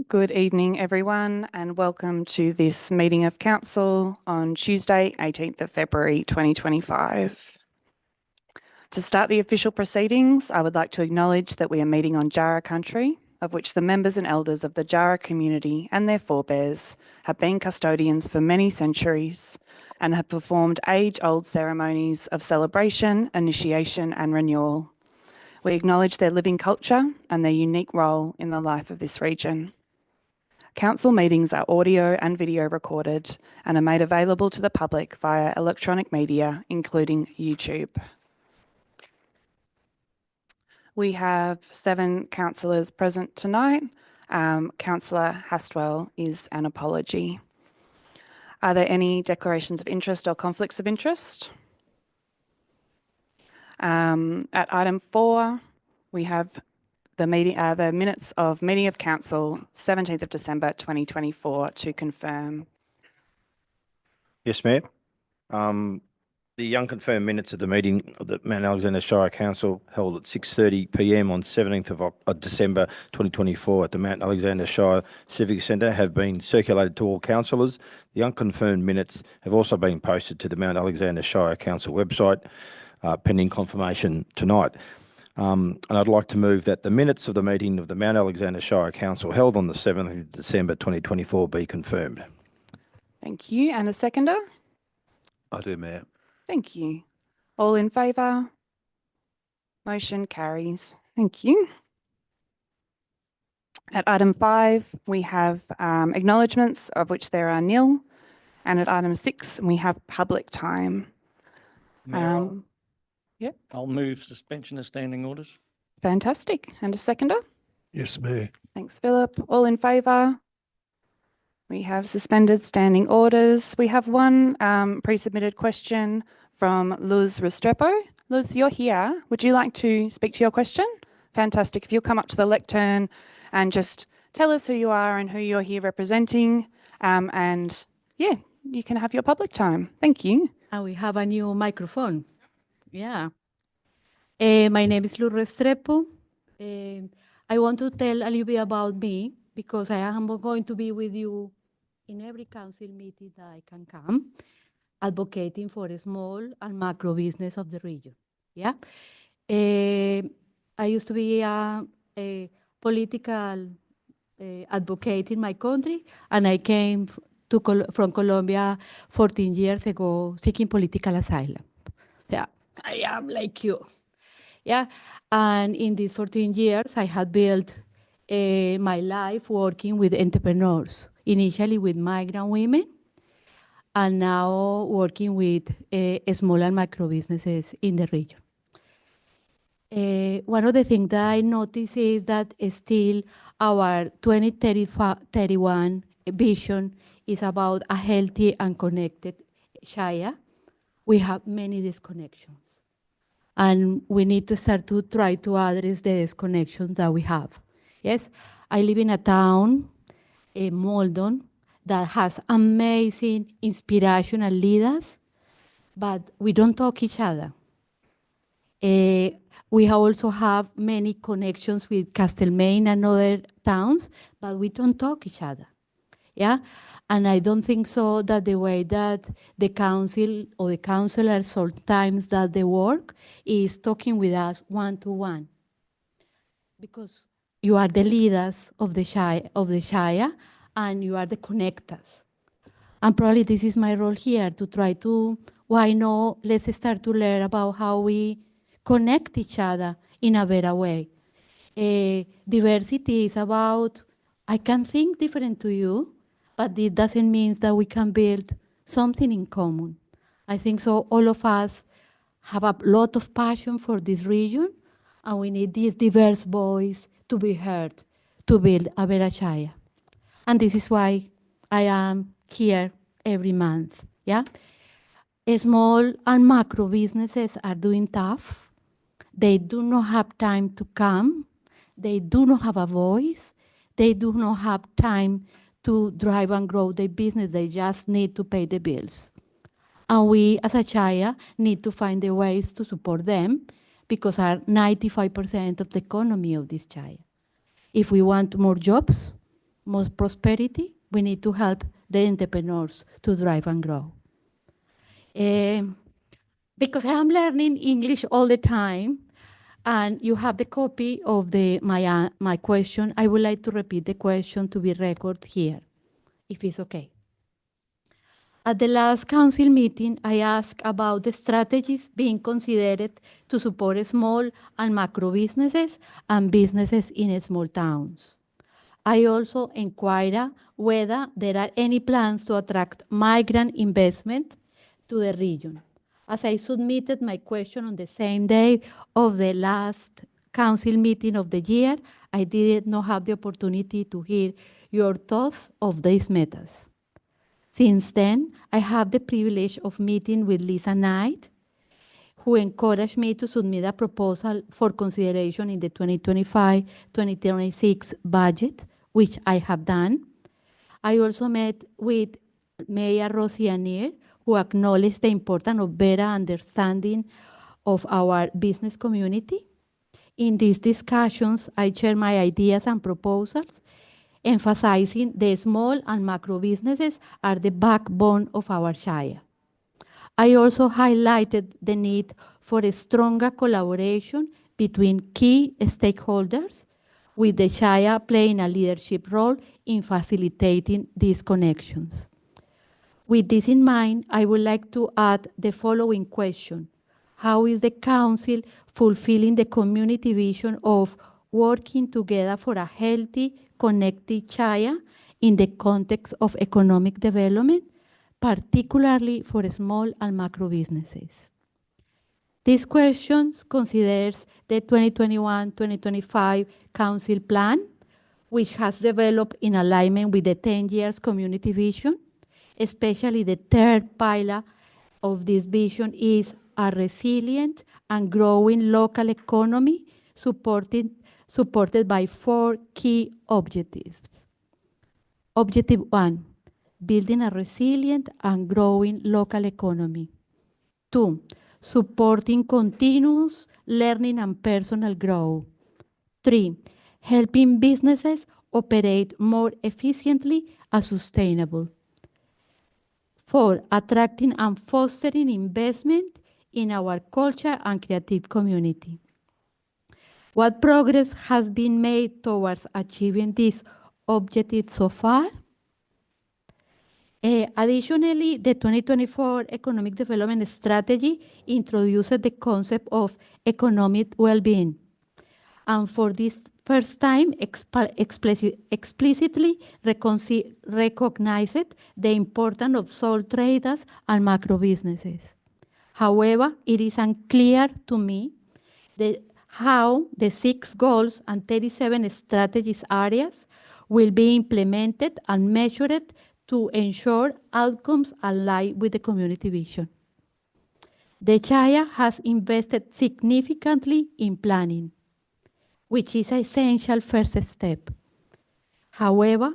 Good evening, everyone, and welcome to this meeting of Council on Tuesday, 18th of February 2025. To start the official proceedings, I would like to acknowledge that we are meeting on Jara country, of which the members and elders of the Jara community and their forebears have been custodians for many centuries and have performed age-old ceremonies of celebration, initiation, and renewal. We acknowledge their living culture and their unique role in the life of this region. Council meetings are audio and video recorded and are made available to the public via electronic media, including YouTube. We have 7 councillors present tonight. Councillor Hastwell is an apology. Are there any declarations of interest or conflicts of interest? At item 4, we have the minutes of meeting of council 17th of December 2024 to confirm. Yes, Mayor. The unconfirmed minutes of the meeting of the Mount Alexander Shire Council held at 6:30 p.m. on 17th of December 2024 at the Mount Alexander Shire Civic Centre have been circulated to all councillors. The unconfirmed minutes have also been posted to the Mount Alexander Shire Council website, pending confirmation tonight. And I'd like to move that the minutes of the meeting of the Mount Alexander Shire Council held on the 7th of December 2024 be confirmed. Thank you. And a seconder? I do, Mayor. Thank you. All in favour? Motion carries. Thank you. At item 5, we have acknowledgements, of which there are nil. And at item 6, we have public time. Yep. I'll move suspension of standing orders. Fantastic. And a seconder? Yes, Mayor. Thanks, Philip. All in favour? We have suspended standing orders. We have one pre-submitted question from Luz Restrepo. Luz, you're here. Would you like to speak to your question? Fantastic. If you'll come up to the lectern and just tell us who you are and who you're here representing. And yeah, you can have your public time. Thank you. And we have a new microphone. Yeah. My name is Luz Restrepo. I want to tell a little bit about me, because I am going to be with you in every council meeting that I can come, advocating for a small and macro business of the region. Yeah. I used to be a political advocate in my country, and I came from Colombia 14 years ago seeking political asylum. Yeah, I am like you. Yeah, and in these 14 years, I had built my life working with entrepreneurs, initially with migrant women, and now working with small and micro businesses in the region. One of the things that I notice is that still our 2031 vision is about a healthy and connected Shire. We have many disconnections, and we need to start to try to address the disconnections that we have. Yes, I live in a town, Maldon, that has amazing inspirational leaders, but we don't talk each other. We also have many connections with Castlemaine and other towns, but we don't talk each other. Yeah, and I don't think so that the way that the council or the councillors sometimes that they work is talking with us one-to-one, because you are the leaders of the Shire, and you are the connectors. And probably this is my role here, to try to, why not, let's start to learn about how we connect each other in a better way. Diversity is about, I can think different to you, but it doesn't mean that we can build something in common. I think so all of us have a lot of passion for this region, and we need this diverse voice to be heard, to build a better Shire. And this is why I am here every month, yeah? Small and macro businesses are doing tough. They do not have time to come. They do not have a voice. They do not have time to drive and grow their business. They just need to pay the bills. And we, as a Shire, need to find the ways to support them, because are 95% of the economy of this Shire. If we want more jobs, most prosperity, we need to help the entrepreneurs to drive and grow. Because I'm learning English all the time, and you have the copy of my question, I would like to repeat the question to be recorded here, if it's okay. At the last council meeting, I asked about the strategies being considered to support small and macro businesses and businesses in small towns. I also inquired whether there are any plans to attract migrant investment to the region. As I submitted my question on the same day of the last council meeting of the year, I did not have the opportunity to hear your thoughts of these matters. Since then, I have the privilege of meeting with Lisa Knight, who encouraged me to submit a proposal for consideration in the 2025-2026 budget, which I have done. I also met with Mayor Rosie Anir, who acknowledged the importance of better understanding of our business community. In these discussions, I share my ideas and proposals, emphasizing the small and macro businesses are the backbone of our shire. I also highlighted the need for a stronger collaboration between key stakeholders, with the shire playing a leadership role in facilitating these connections. With this in mind, I would like to add the following question. How is the council fulfilling the community vision of working together for a healthy, connected shire in the context of economic development, particularly for small and macro businesses? This question considers the 2021-2025 Council Plan, which has developed in alignment with the 10 years community vision. Especially the third pillar of this vision is a resilient and growing local economy supported by 4 key objectives. Objective 1, building a resilient and growing local economy. 2, supporting continuous learning and personal growth. 3, helping businesses operate more efficiently and sustainable. 4, attracting and fostering investment in our culture and creative community. What progress has been made towards achieving this objective so far? Additionally, the 2024 Economic Development Strategy introduces the concept of economic well-being, and for this first time explicitly recognized the importance of sole traders and macro businesses. However, it is unclear to me how the 6 goals and 37 strategies areas will be implemented and measured to ensure outcomes align with the community vision. The shire has invested significantly in planning, which is an essential first step. However,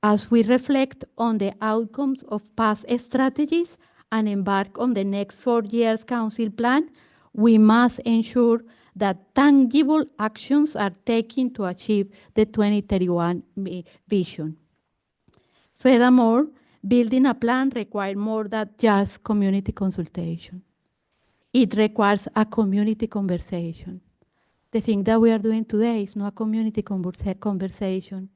as we reflect on the outcomes of past strategies and embark on the next 4 years council plan, we must ensure that tangible actions are taken to achieve the 2031 vision. Furthermore, building a plan requires more than just community consultation. It requires a community conversation. The thing that we are doing today is not a community conversation.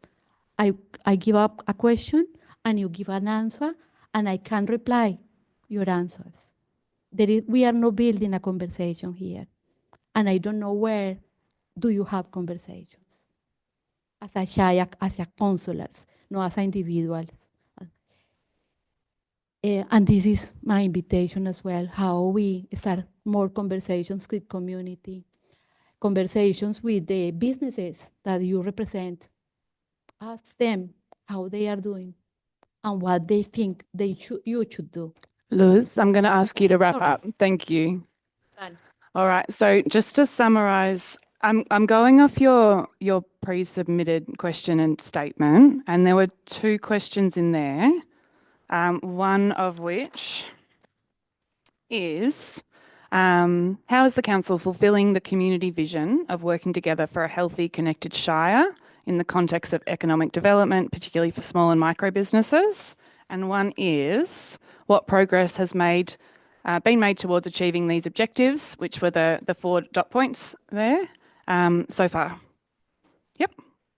I give up a question and you give an answer and I can reply your answers. We are not building a conversation here. And I don't know where do you have conversations. As a shire, as a councillors, not as individuals. And this is my invitation as well, how we start more conversations with community, conversations with the businesses that you represent. Ask them how they are doing and what they think you should do. Luz, I'm going to ask you to wrap Sorry. up. Thank you. Done. All right. So just to summarize, I'm going off your pre-submitted question and statement, and there were 2 questions in there. One of which is, how is the council fulfilling the community vision of working together for a healthy, connected shire in the context of economic development, particularly for small and micro businesses. And one is what progress has been made towards achieving these objectives, which were the 4 dot points there so far. Yep.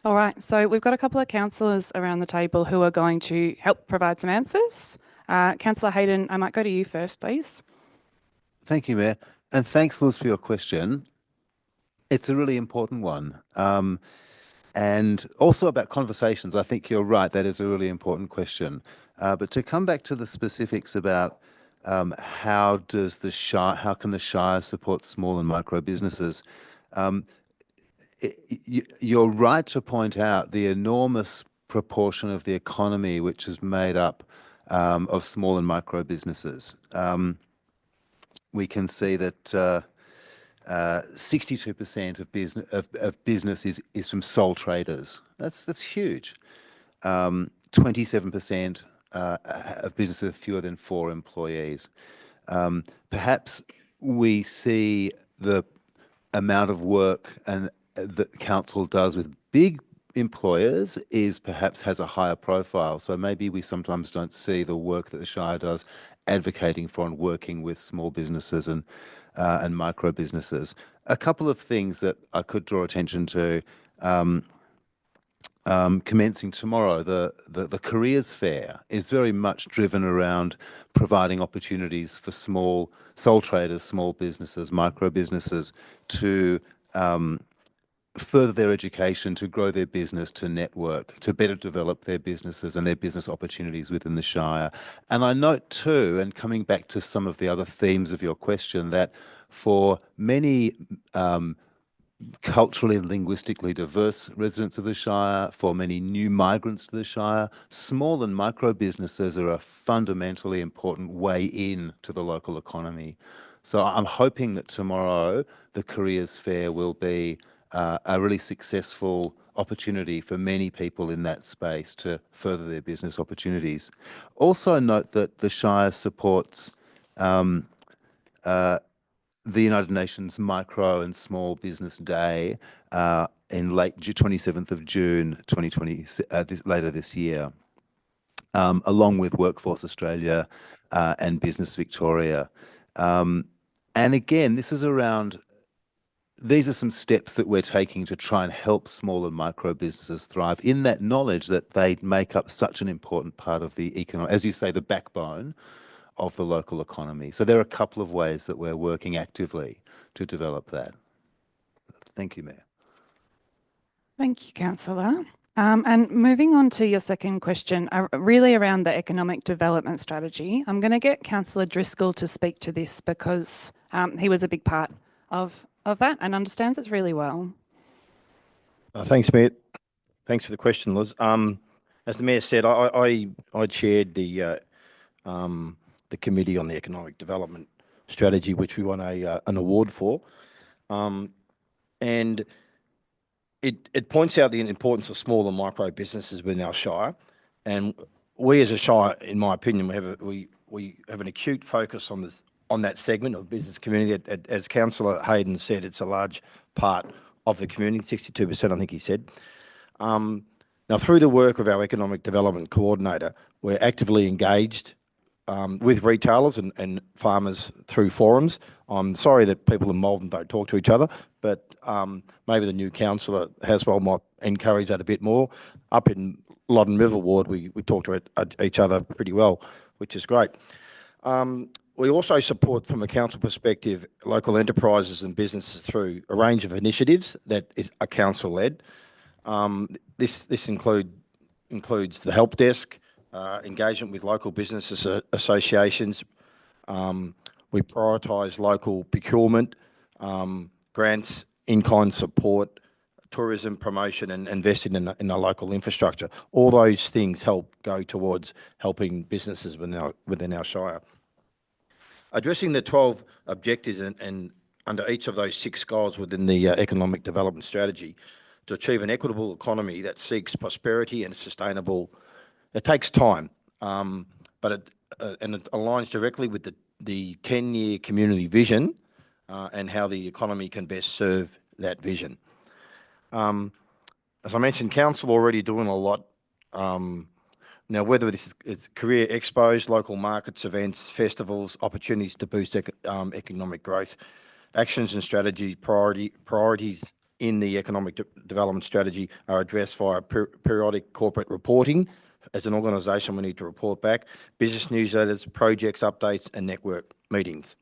All right. So we've got a couple of councillors around the table who are going to help provide some answers. Councillor Hayden, I might go to you first, please. Thank you, Mayor. And thanks, Liz, for your question. It's a really important one. And also about conversations, I think you're right. That is a really important question. But to come back to the specifics about how can the Shire support small and micro businesses? You're right to point out the enormous proportion of the economy which is made up of small and micro businesses. We can see that 62% of business is from sole traders. That's huge. 27% of businesses have fewer than 4 employees. Perhaps we see the amount of work that council does with big employers perhaps has a higher profile. So maybe we sometimes don't see the work that the Shire does advocating for and working with small businesses and micro businesses. A couple of things that I could draw attention to. Commencing tomorrow, the careers fair is very much driven around providing opportunities for small sole traders, small businesses, micro businesses to further their education, to grow their business, to network, to better develop their businesses and their business opportunities within the Shire. And I note too, and coming back to some of the other themes of your question, that for many culturally and linguistically diverse residents of the Shire, for many new migrants to the Shire, small and micro businesses are a fundamentally important way in to the local economy. So I'm hoping that tomorrow the careers fair will be a really successful opportunity for many people in that space to further their business opportunities. Also note that the Shire supports the United Nations Micro and Small Business Day in late 27th of June 2020, later this year, along with Workforce Australia and Business Victoria. And again, these are some steps that we're taking to try and help small and micro businesses thrive in that knowledge that they make up such an important part of the economic, as you say, the backbone of the local economy. So there are a couple of ways that we're working actively to develop that. Thank you, Mayor. Thank you, Councillor. And moving on to your second question, really around the economic development strategy, I'm going to get Councillor Driscoll to speak to this because he was a big part of that and understands it really well. Thanks, Mayor. Thanks for the question, Liz. As the Mayor said, I chaired the Committee on the Economic Development Strategy, which we won an award for. And it points out the importance of small and micro businesses within our Shire. And we as a Shire, in my opinion, we have an acute focus on that segment of business community. As Councillor Hayden said, it's a large part of the community, 62%, I think he said. Now, through the work of our Economic Development Coordinator, we're actively engaged with retailers and farmers through forums. I'm sorry that people in Malvern don't talk to each other, but maybe the new councillor Haswell might encourage that a bit more. Up in Loddon River Ward, we talk to each other pretty well, which is great. We also support, from a council perspective, local enterprises and businesses through a range of initiatives that are council-led. This includes the help desk, engagement with local business associations. We prioritise local procurement, grants, in-kind support, tourism promotion, and investing in our local infrastructure. All those things help go towards helping businesses within our Shire. Addressing the 12 objectives and under each of those 6 goals within the economic development strategy to achieve an equitable economy that seeks prosperity and sustainable. It takes time, but it aligns directly with the 10-year community vision and how the economy can best serve that vision. as I mentioned, council already doing a lot. Now, whether this is career expos, local markets, events, festivals, opportunities to boost economic growth, actions and strategy priorities in the economic development strategy are addressed via periodic corporate reporting. As an organisation, we need to report back, business newsletters, projects, updates, and network meetings.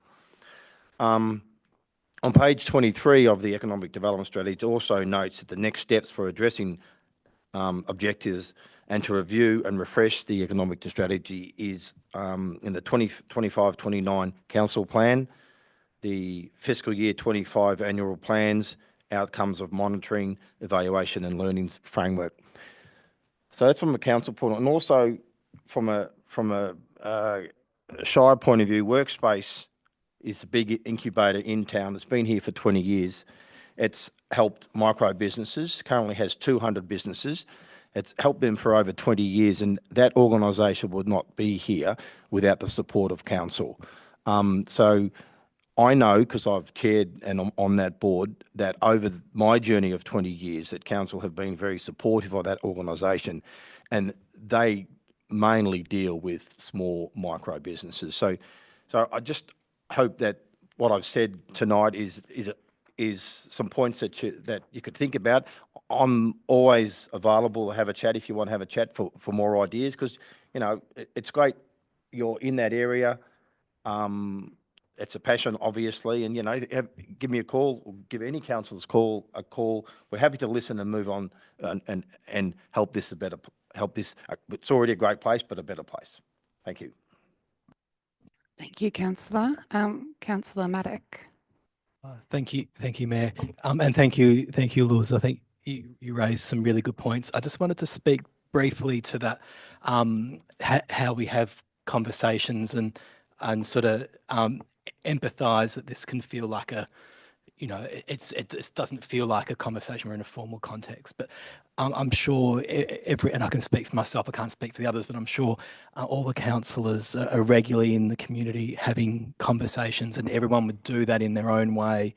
On page 23 of the economic development strategy, it also notes that the next steps for addressing objectives and to review and refresh the economic strategy is in the 2025-29 council plan, the fiscal year 25 annual plans, outcomes of monitoring, evaluation and learning framework. So that's from a council point, and also from a Shire point of view, Workspace is a big incubator in town. It's been here for 20 years. It's helped micro businesses, currently has 200 businesses. It's helped them for over 20 years, and that organisation would not be here without the support of council. So I know, because I've chaired and I'm on that board, that over my journey of 20 years, that council have been very supportive of that organisation, and they mainly deal with small micro businesses. So I just hope that what I've said tonight is some points that you could think about. I'm always available to have a chat if you want to have a chat for more ideas, because it's great you're in that area. It's a passion, obviously, and give me a call, or give any councillors a call. We're happy to listen and move on and help this it's already a great place, but a better place. Thank you. Thank you, Councillor. Councillor Maddock. Thank you, Mayor, and thank you, Luz. I think you raised some really good points. I just wanted to speak briefly to that, how we have conversations and sort of empathise that this can feel like it doesn't feel like a conversation. We're in a formal context, but I'm sure and I can speak for myself, I can't speak for the others, but I'm sure all the councillors are regularly in the community having conversations, and everyone would do that in their own way,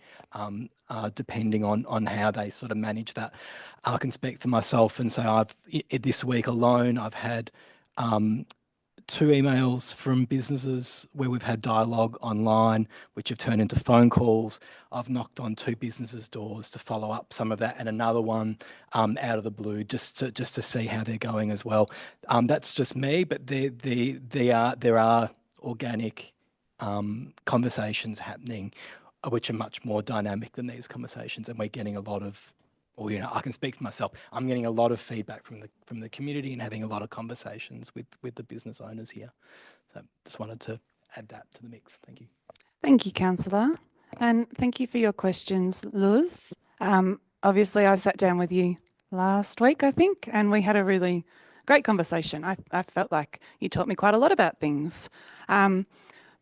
depending on how they sort of manage that. I can speak for myself and say this week alone, I've had 2 emails from businesses where we've had dialogue online, which have turned into phone calls. I've knocked on 2 businesses' doors to follow up some of that, and another one out of the blue just to see how they're going as well. That's just me, but there are organic conversations happening, which are much more dynamic than these conversations, and we're getting a lot of. Or, I can speak for myself. I'm getting a lot of feedback from the community and having a lot of conversations with the business owners here. So just wanted to add that to the mix. Thank you. Thank you, Councillor. And thank you for your questions, Luz. Obviously, I sat down with you last week, I think, and we had a really great conversation. I felt like you taught me quite a lot about things. From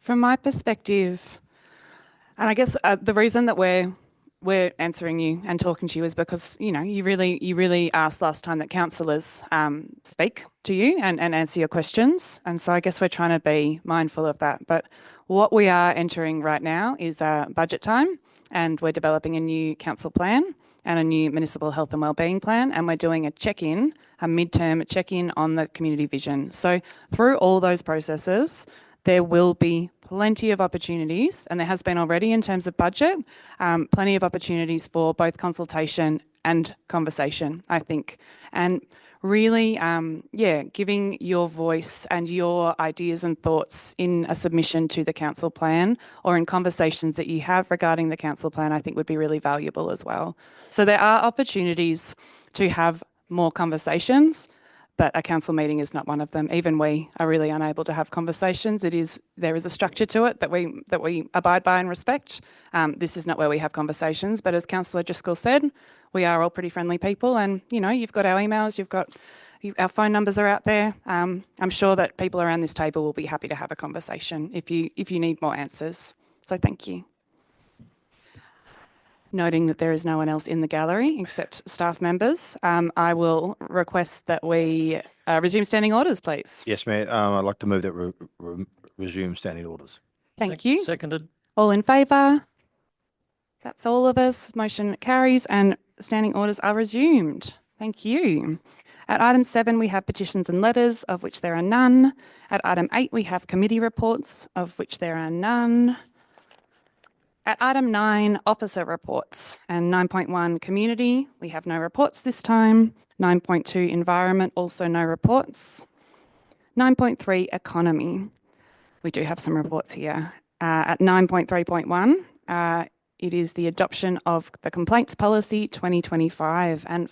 my perspective, and I guess the reason that we're answering you and talking to you is because you really asked last time that councillors speak to you and answer your questions, and so I guess we're trying to be mindful of that. But what we are entering right now is budget time, and we're developing a new council plan and a new municipal health and wellbeing plan, and we're doing a midterm check-in on the community vision. So through all those processes, there will be plenty of opportunities, and there has been already in terms of budget, plenty of opportunities for both consultation and conversation, I think. And really, giving your voice and your ideas and thoughts in a submission to the council plan or in conversations that you have regarding the council plan, I think would be really valuable as well. So there are opportunities to have more conversations, but a council meeting is not one of them. Even we are really unable to have conversations. There is a structure to it that we abide by and respect. This is not where we have conversations, but as Councillor Driscoll said, we are all pretty friendly people, and you've got our emails, our phone numbers are out there. I'm sure that people around this table will be happy to have a conversation if you need more answers. So thank you. Noting that there is no one else in the gallery except staff members, I will request that we resume standing orders, please. Yes, Mayor. I'd like to move that resume standing orders. Thank you. Seconded. All in favour? That's all of us. Motion carries and standing orders are resumed. Thank you. At item 7, we have petitions and letters, of which there are none. At item 8, we have committee reports, of which there are none. At item 9, officer reports, and 9.1 community, we have no reports this time. 9.2 environment, also no reports. 9.3 economy, we do have some reports here. At 9.3.1, it is the adoption of the complaints policy 2025. And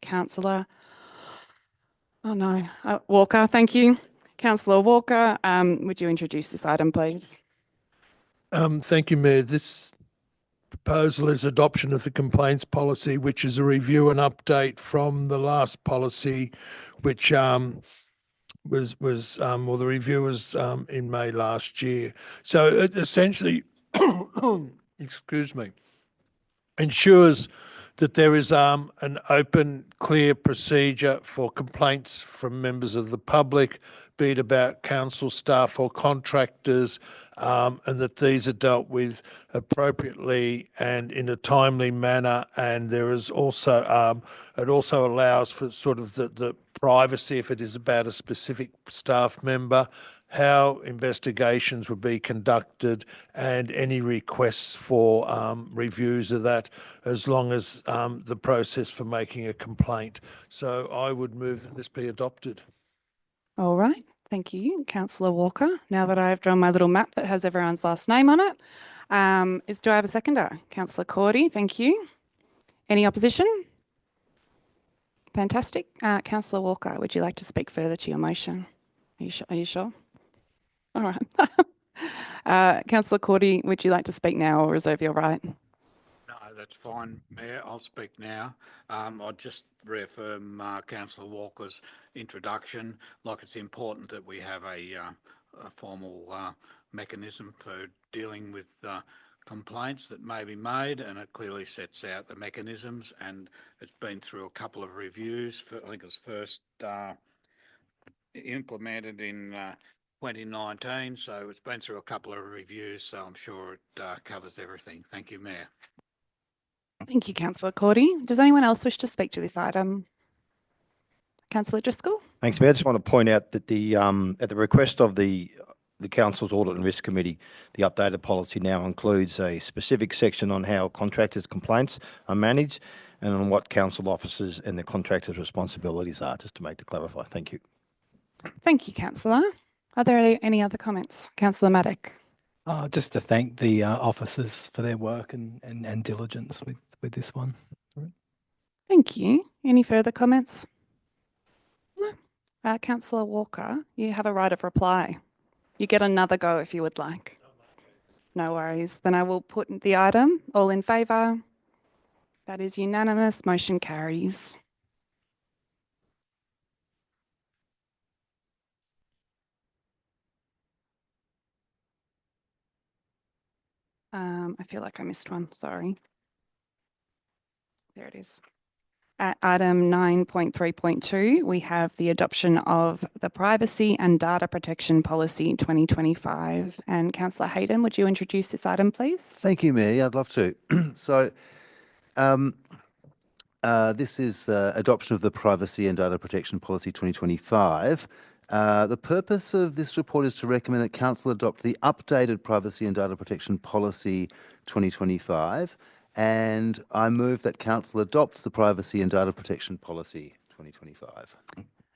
Councillor, Walker, thank you. Councillor Walker, would you introduce this item, please? Thank you, Mayor. This proposal is adoption of the complaints policy, which is a review and update from the last policy, which the review was in May last year. So it essentially, excuse me, ensures that there is an open, clear procedure for complaints from members of the public, be it about council staff or contractors, and that these are dealt with appropriately and in a timely manner. And there is also, it also allows for sort of the privacy if it is about a specific staff member, how investigations would be conducted, and any requests for reviews of that, as long as the process for making a complaint. So I would move that this be adopted. All right. Thank you, Councillor Walker. Now that I've drawn my little map that has everyone's last name on it, do I have a seconder? Councillor Cordy, thank you. Any opposition? Fantastic. Councillor Walker, would you like to speak further to your motion? Are you sure? All right. Councillor Cordy, would you like to speak now or reserve your right? No, that's fine, Mayor. I'll speak now. I'll just reaffirm Councillor Walker's introduction. Like, it's important that we have a formal mechanism for dealing with complaints that may be made, and it clearly sets out the mechanisms, and it's been through a couple of reviews. I think it was first implemented in 2019, so it's been through a couple of reviews, so I'm sure it covers everything. Thank you, Mayor. Thank you, Councillor Cordy. Does anyone else wish to speak to this item? Councillor Driscoll? Thanks, Mayor. I just want to point out that at the request of the Council's Audit and Risk Committee, the updated policy now includes a specific section on how contractors' complaints are managed and on what council officers and the contractors' responsibilities are, just to make to clarify. Thank you. Thank you, Councillor. Are there any other comments? Councillor Maddock. Just to thank the officers for their work and diligence with this one. Thank you. Any further comments? No. Councillor Walker, you have a right of reply. You get another go if you would like. No worries. Then I will put the item. All in favour? That is unanimous. Motion carries. I feel like I missed one. Sorry. There it is. At item 9.3.2, we have the adoption of the Privacy and Data Protection Policy 2025. And Councillor Hayden, would you introduce this item, please? Thank you, Mayor. Yeah, I'd love to. So this is adoption of the Privacy and Data Protection Policy 2025. The purpose of this report is to recommend that Council adopt the updated Privacy and Data Protection Policy 2025, and I move that Council adopts the Privacy and Data Protection Policy 2025.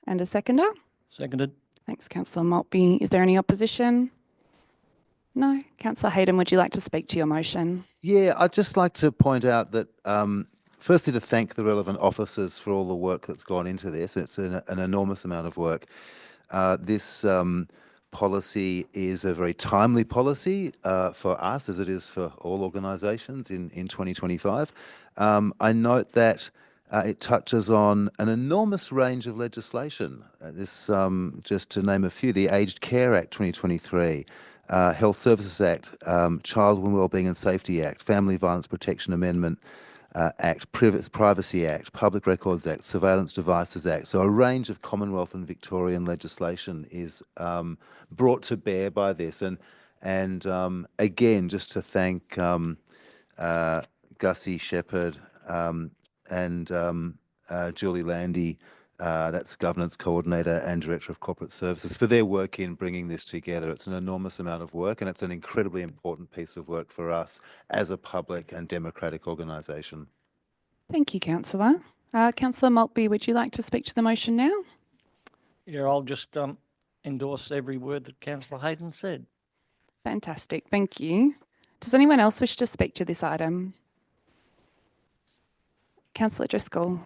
And a seconder? Seconded. Thanks, Councillor Maltby. Is there any opposition? No. Councillor Hayden, would you like to speak to your motion? Yeah, I'd just like to point out that firstly, to thank the relevant officers for all the work that's gone into this. It's an enormous amount of work. This policy is a very timely policy for us, as it is for all organisations in 2025. I note that it touches on an enormous range of legislation. Just to name a few, the Aged Care Act 2023, Health Services Act, Child Wellbeing and Safety Act, Family Violence Protection Amendment Act, Privacy Act, Public Records Act, Surveillance Devices Act. So a range of Commonwealth and Victorian legislation is brought to bear by this. And again, just to thank Gussie Shepherd and Julie Landy, that's Governance Coordinator and Director of Corporate Services, for their work in bringing this together. It's an enormous amount of work, and it's an incredibly important piece of work for us as a public and democratic organisation. Thank you, Councillor. Councillor Maltby, would you like to speak to the motion now? Yeah, I'll just endorse every word that councillor Hayden said. Fantastic, thank you. Does anyone else wish to speak to this item? Councillor Driscoll.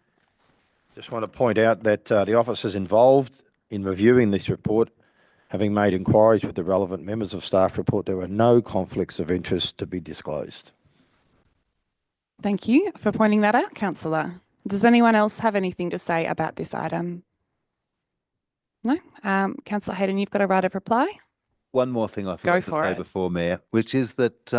Just want to point out that the officers involved in reviewing this report, having made inquiries with the relevant members of staff, report there were no conflicts of interest to be disclosed. Thank you for pointing that out, Councillor. Does anyone else have anything to say about this item? No? Councillor Hayden, you've got a right of reply. One more thing I forgot to say before, Mayor, which is that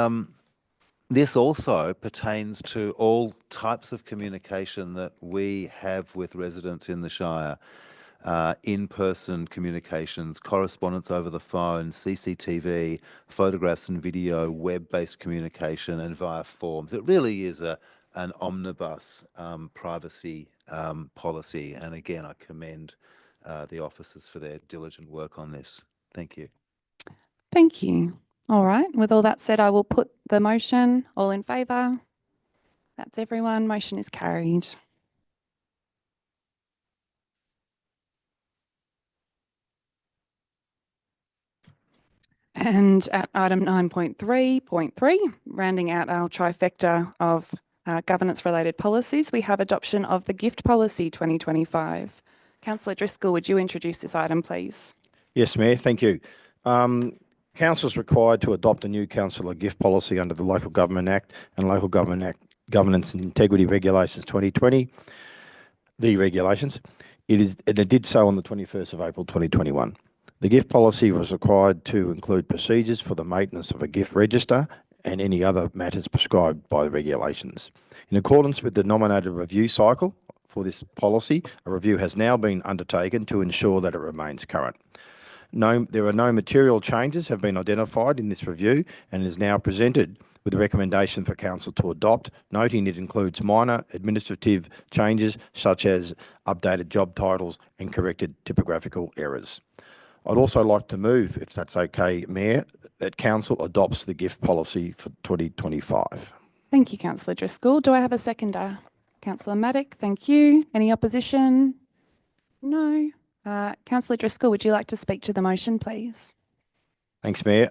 this also pertains to all types of communication that we have with residents in the Shire. In-person communications, correspondence over the phone, CCTV, photographs and video, web-based communication, and via forms. It really is an omnibus privacy policy. And again, I commend the officers for their diligent work on this. Thank you. Thank you. All right, with all that said, I will put the motion. All in favour? That's everyone. Motion is carried. And at item 9.3.3, rounding out our trifecta of governance-related policies, we have adoption of the gift policy 2025. Councillor Driscoll, would you introduce this item, please? Yes, Mayor, thank you. Council is required to adopt a new councillor gift policy under the Local Government Act and Local Government Act Governance and Integrity Regulations 2020, the regulations. It did so on the 21st of April 2021. The gift policy was required to include procedures for the maintenance of a gift register and any other matters prescribed by the regulations. In accordance with the nominated review cycle for this policy, a review has now been undertaken to ensure that it remains current. There are no material changes have been identified in this review and is now presented with a recommendation for Council to adopt, noting it includes minor administrative changes such as updated job titles and corrected typographical errors. I'd also like to move, if that's okay, Mayor, that Council adopts the gift policy for 2025. Thank you, Councillor Driscoll. Do I have a seconder? Councillor Maddock, thank you. Any opposition? No. Councillor Driscoll, would you like to speak to the motion, please? Thanks, Mayor.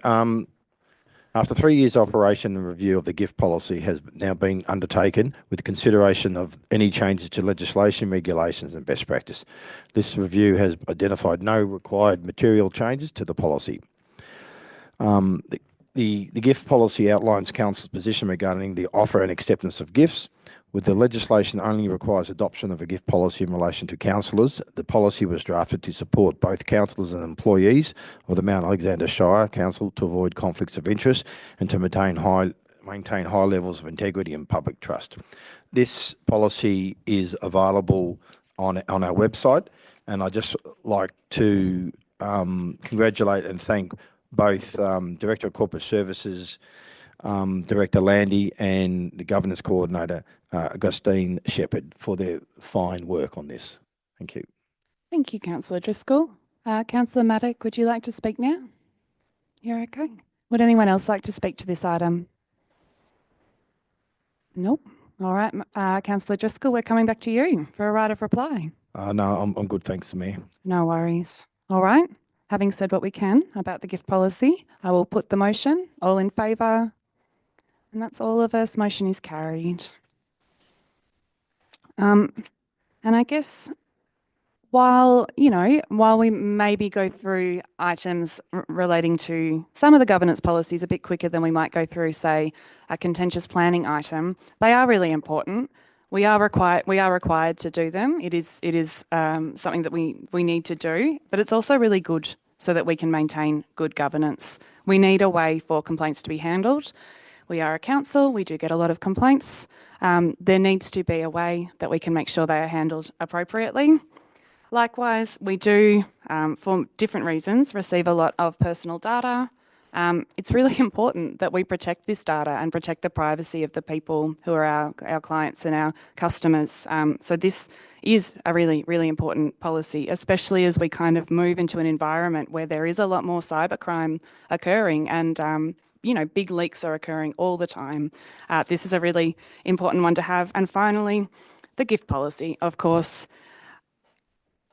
After 3 years operation and review of the gift policy has now been undertaken with consideration of any changes to legislation, regulations and best practice. This review has identified no required material changes to the policy. The gift policy outlines Council's position regarding the offer and acceptance of gifts. With the legislation only requires adoption of a gift policy in relation to councillors, the policy was drafted to support both councillors and employees of the Mount Alexander Shire Council to avoid conflicts of interest and to maintain high levels of integrity and public trust. This policy is available on our website, and I'd just like to congratulate and thank both Director of Corporate Services, Director Landy, and the Governance Coordinator, Augustine Shepherd, for their fine work on this. Thank you. Thank you, Councillor Driscoll. Councillor Maddock, would you like to speak now? You're okay. Would anyone else like to speak to this item? Nope. All right, Councillor Driscoll, we're coming back to you for a right of reply. No, I'm good, thanks, Mayor. No worries. All right. Having said what we can about the gift policy, I will put the motion. All in favour? And that's all of us. Motion is carried. And I guess while we maybe go through items relating to some of the governance policies a bit quicker than we might go through, say, a contentious planning item, they are really important. We are required to do them. It is something that we need to do, but it's also really good so that we can maintain good governance. We need a way for complaints to be handled. We are a council, we do get a lot of complaints. There needs to be a way that we can make sure they are handled appropriately. Likewise, we do, for different reasons, receive a lot of personal data. It's really important that we protect this data and protect the privacy of the people who are our clients and our customers. So this is a really, really important policy, especially as we kind of move into an environment where there is a lot more cybercrime occurring and, you know, big leaks are occurring all the time. This is a really important one to have. And finally, the gift policy, of course.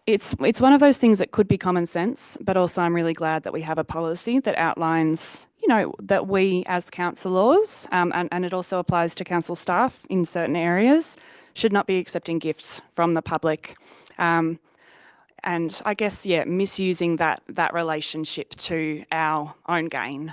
It's one of those things that could be common sense, but also I'm really glad that we have a policy that outlines, you know, that we as councillors, and it also applies to council staff in certain areas, should not be accepting gifts from the public. And I guess, yeah, misusing that relationship to our own gain.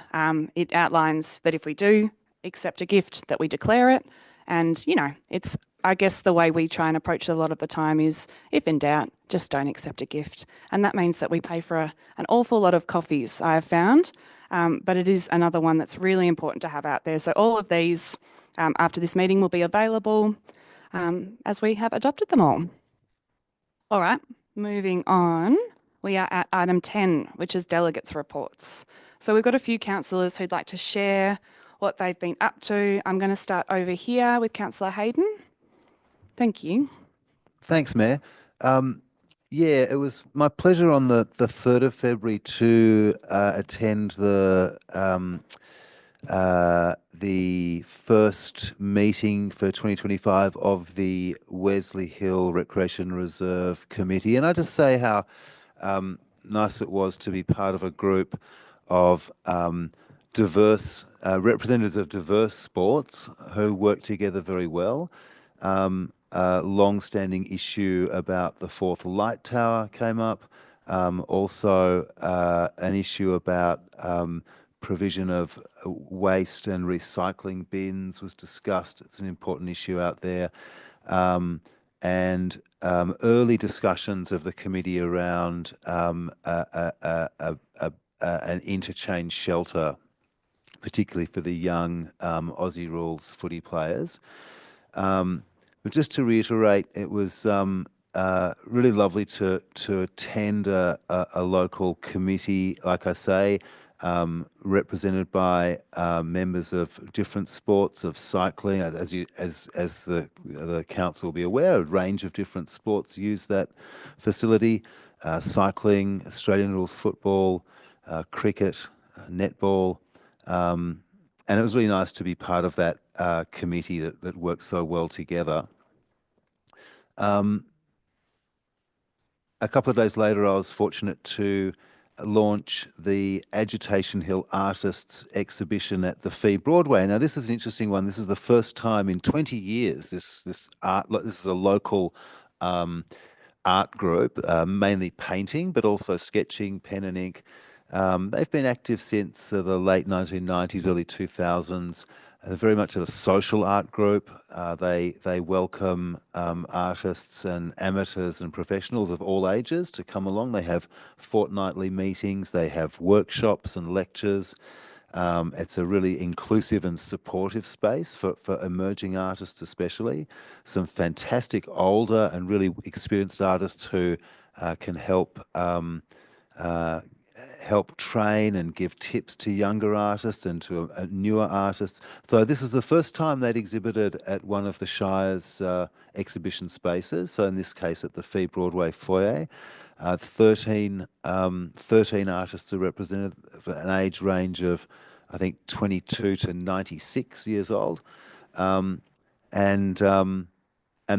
It outlines that if we do accept a gift, that we declare it. And, you know, it's, I guess the way we try and approach it a lot of the time is, if in doubt, just don't accept a gift. And that means that we pay for an awful lot of coffees, I have found. But it is another one that's really important to have out there. So all of these, after this meeting, will be available as we have adopted them all. All right, moving on. We are at item 10, which is delegates' reports. So we've got a few councillors who'd like to share what they've been up to. I'm going to start over here with Councillor Hayden. Thank you. Thanks, Mayor. Yeah, it was my pleasure on the 3rd of February to attend the first meeting for 2025 of the Wesley Hill Recreation Reserve Committee. And I just say how nice it was to be part of a group of diverse representatives of diverse sports who work together very well. Long-standing issue about the 4th light tower came up. Also, an issue about provision of waste and recycling bins was discussed. It's an important issue out there. And early discussions of the committee around an interchange shelter, particularly for the young Aussie rules footy players. But just to reiterate, it was really lovely to attend a local committee, like I say, represented by members of different sports, of cycling, as the council will be aware, a range of different sports use that facility: cycling, Australian rules football, cricket, netball. And it was really nice to be part of that committee that works so well together. A couple of days later, I was fortunate to launch the Agitation Hill Artists exhibition at the Fee Broadway. Now, this is an interesting one. This is the first time in 20 years this is a local art group, mainly painting, but also sketching, pen and ink. They've been active since the late 1990s, early 2000s. They're very much a social art group. They welcome artists and amateurs and professionals of all ages to come along. They have fortnightly meetings. They have workshops and lectures. It's a really inclusive and supportive space for emerging artists especially. Some fantastic older and really experienced artists who can help train and give tips to younger artists and to newer artists. So this is the first time they'd exhibited at one of the Shire's exhibition spaces, so in this case at the Fee Broadway foyer. 13 artists are represented, for an age range of, I think, 22 to 96 years old. And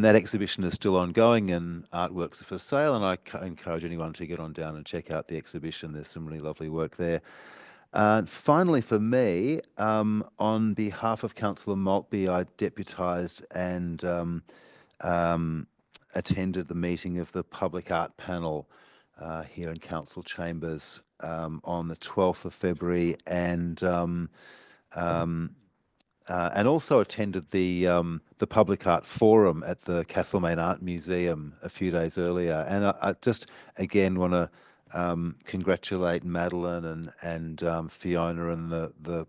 that exhibition is still ongoing and artworks are for sale, and I encourage anyone to get on down and check out the exhibition. There's some really lovely work there. Finally, for me, on behalf of Councillor Maltby, I deputised and attended the meeting of the Public Art Panel here in Council Chambers on the 12th of February, and also attended the Public Art Forum at the Castlemaine Art Museum a few days earlier. And I just again want to congratulate Madeline and Fiona and the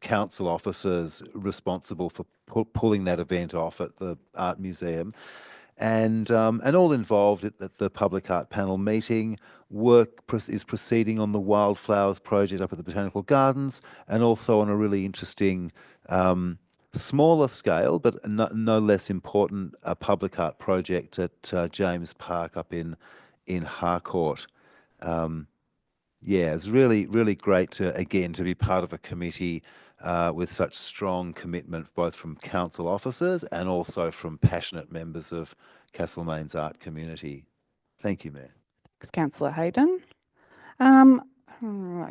council officers responsible for pulling that event off at the Art Museum. And all involved at the Public Art Panel meeting. Work is proceeding on the Wildflowers project up at the Botanical Gardens, and also on a really interesting smaller scale, but no less important, a public art project at James Park up in Harcourt. Yeah, it's really great to be part of a committee with such strong commitment, both from council officers and also from passionate members of Castlemaine's art community. Thank you, Mayor. Thanks, Councillor Hayden.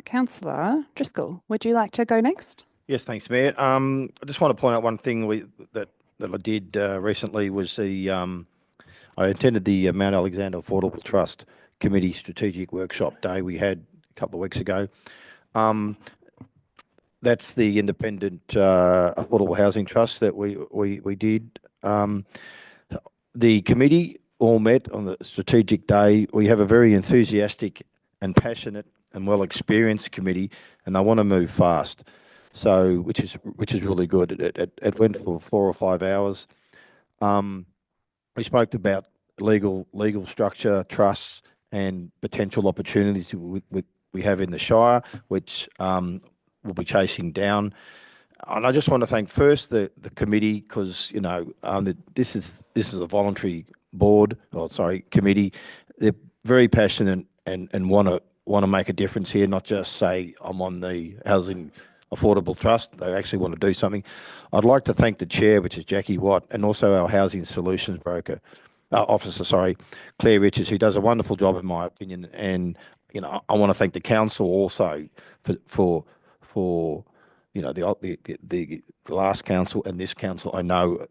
Councillor Driscoll, would you like to go next? Yes, thanks, Mayor. I just want to point out one thing that I did recently was I attended the Mount Alexander Affordable Trust Committee Strategic Workshop Day we had a couple of weeks ago. That's the independent affordable housing trust that we did. The committee all met on the strategic day. We have a very enthusiastic and passionate and well-experienced committee, and they want to move fast. So, which is really good. It went for 4 or 5 hours. We spoke about legal structure, trusts, and potential opportunities we have in the Shire, which we'll be chasing down. And I just want to thank first the committee, because this is a voluntary committee. They're very passionate and want to make a difference here, not just say I'm on the Housing Affordable Trust. They actually want to do something. I'd like to thank the chair, which is Jackie Watt, and also our Housing Solutions officer, Claire Richards, who does a wonderful job in my opinion. And I want to thank the council also for the last council and this council. I know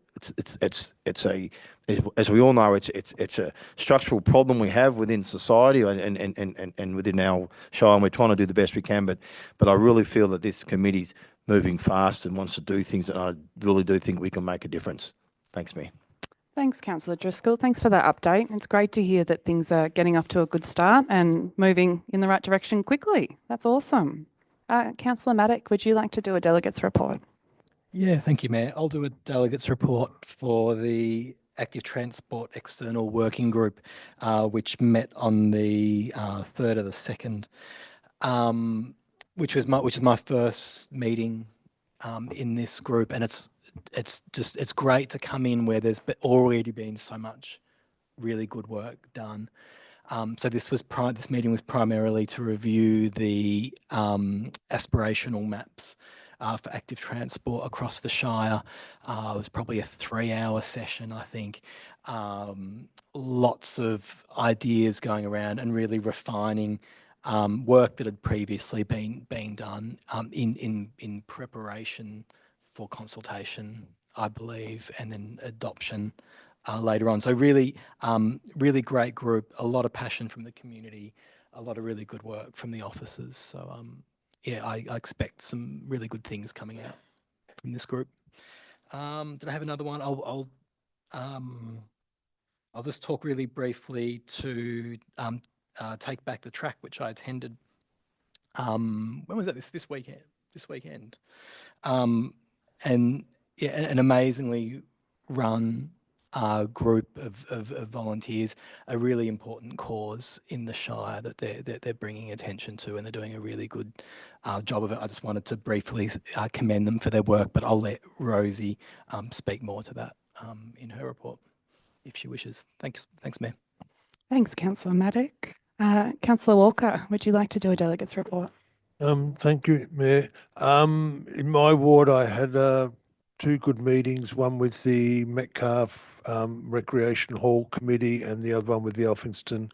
as we all know, it's a structural problem we have within society and within our Shire, and we're trying to do the best we can. But I really feel that this committee's moving fast and wants to do things, and I really do think we can make a difference. Thanks, Mayor. Thanks, Councillor Driscoll. Thanks for that update. It's great to hear that things are getting off to a good start and moving in the right direction quickly. That's awesome. Councillor Maddock, would you like to do a delegates report? Yeah, thank you, Mayor. I'll do a delegates report for the Active Transport External Working Group, which met on the 3rd of the 2nd, which is my first meeting in this group, and it's great to come in where there's already been so much really good work done. So this meeting was primarily to review the aspirational maps for active transport across the Shire. It was probably a 3-hour session, I think. Lots of ideas going around and really refining work that had previously been done in preparation for consultation, I believe, and then adoption later on. So really great group, a lot of passion from the community, a lot of really good work from the officers. So yeah, I expect some really good things coming out from this group. Did I have another one? I'll just talk really briefly to Take Back the Track, which I attended. When was that? This weekend. And yeah, an amazingly run group of volunteers, a really important cause in the Shire that they're bringing attention to, and they're doing a really good job of it. I just wanted to briefly commend them for their work, but I'll let Rosie speak more to that in her report if she wishes. Thanks, Mayor. Thanks, Councillor Maddock. Councillor Walker, would you like to do a delegates report? Thank you, Mayor. In my ward, I had 2 good meetings, one with the Metcalfe Recreation Hall Committee and the other one with the Elphinston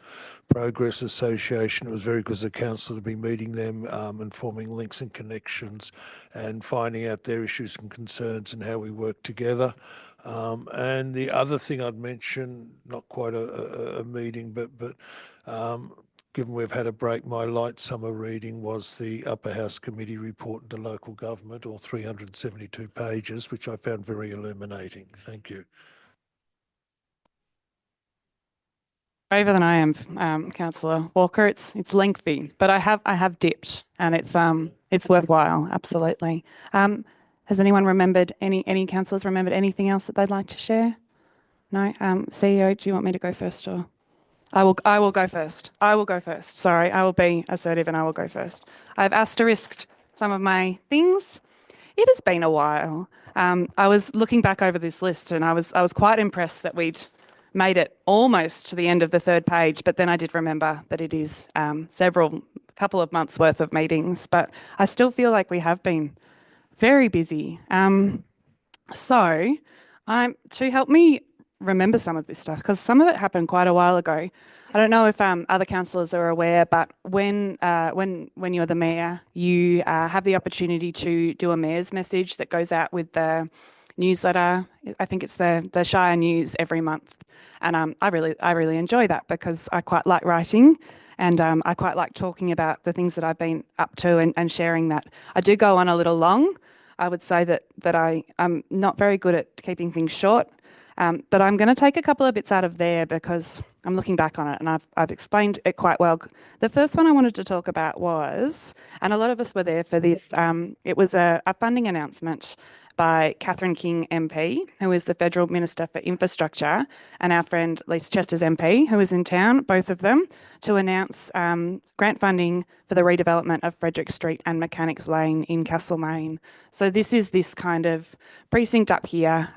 Progress Association. It was very good as a council to be meeting them and forming links and connections and finding out their issues and concerns and how we work together. And the other thing I'd mention, not quite a meeting, but given we've had a break, my light summer reading was the Upper House Committee report into local government, all 372 pages, which I found very illuminating. Thank you. Braver than I am, Councillor Walker. It's lengthy, but I have dipped, and it's worthwhile. Absolutely. Has anyone remembered any councillors remembered anything else that they'd like to share? No. CEO, do you want me to go first, or? I will go first. Sorry, I will be assertive and I will go first. I've asterisked some of my things. It has been a while. I was looking back over this list and I was quite impressed that we'd made it almost to the end of the third page, but then I did remember that it is couple of months worth of meetings, but I still feel like we have been very busy. So to help me remember some of this stuff, because some of it happened quite a while ago. I don't know if other councillors are aware, but when you're the mayor, you have the opportunity to do a mayor's message that goes out with the newsletter. I think it's the Shire News every month, and I really enjoy that because I quite like writing, and I quite like talking about the things that I've been up to and sharing that. I do go on a little long. I would say that I'm not very good at keeping things short. But I'm going to take a couple of bits out of there because I'm looking back on it and I've explained it quite well. The first one I wanted to talk about was, and a lot of us were there for this, it was a funding announcement by Catherine King MP, who is the Federal Minister for Infrastructure, and our friend Lisa Chester's MP, who is in town, both of them, to announce grant funding for the redevelopment of Frederick Street and Mechanics Lane in Castlemaine. So this is this kind of precinct up here,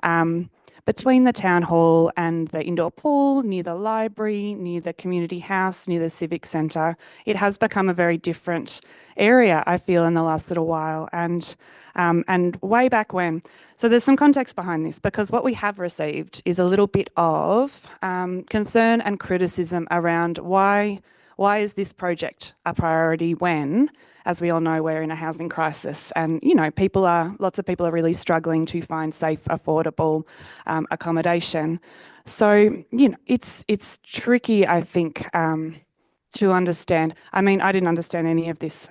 between the town hall and the indoor pool, near the library, near the community house, near the civic centre. It has become a very different area, I feel, in the last little while, and way back when. So there's some context behind this, because what we have received is a little bit of concern and criticism around why is this project a priority when, as we all know, we're in a housing crisis, and lots of people are really struggling to find safe, affordable accommodation. So it's tricky, I think, to understand. I mean, I didn't understand any of this